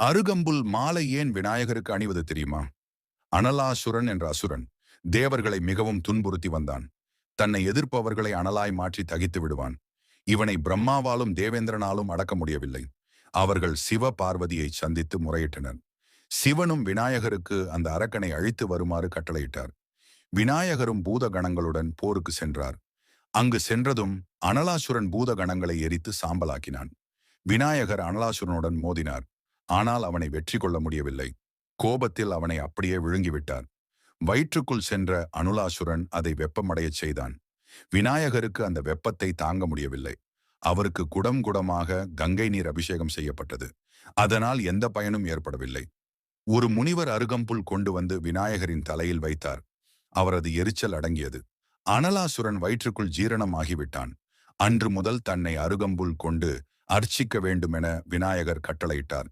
அருகம்புல் மாலை ஏன் விநாயகருக்கு அணிவது தெரியுமா? அனலாசுரன் என்ற அசுரன் தேவர்களை மிகவும் துன்புறுத்தி வந்தான். தன்னை எதிர்ப்பவர்களை அனலாய் மாற்றி தகித்து விடுவான். இவனை பிரம்மாவாலும் தேவேந்திரனாலும் அடக்க முடியவில்லை. அவர்கள் சிவ பார்வதியை சந்தித்து முறையிட்டனர். சிவனும் விநாயகருக்கு அந்த அரக்கனை அழித்து வருமாறு கட்டளையிட்டார். விநாயகரும் பூத கணங்களுடன் போருக்கு சென்றார். அங்கு சென்றதும் அனலாசுரன் பூத கணங்களை எரித்து சாம்பலாக்கினான். விநாயகர் அனலாசுரனுடன் மோதினார். ஆனால் அவனை வெற்றி கொள்ள முடியவில்லை. கோபத்தில் அவனை அப்படியே விழுங்கிவிட்டார். வயிற்றுக்குள் சென்ற அனுலாசுரன் அதை வெப்பமடையச் செய்தான். விநாயகருக்கு அந்த வெப்பத்தை தாங்க முடியவில்லை. அவருக்கு குடம் குடமாக கங்கை நீர் அபிஷேகம் செய்யப்பட்டது. அதனால் எந்த பயனும் ஏற்படவில்லை. ஒரு முனிவர் அருகம்புல் கொண்டு வந்து விநாயகரின் தலையில் வைத்தார். அவரது எரிச்சல் அடங்கியது. அனலாசுரன் வயிற்றுக்குள் ஜீரணம் ஆகிவிட்டான். அன்று முதல் தன்னை அருகம்புல் கொண்டு அர்ச்சிக்க வேண்டுமென விநாயகர் கட்டளையிட்டார்.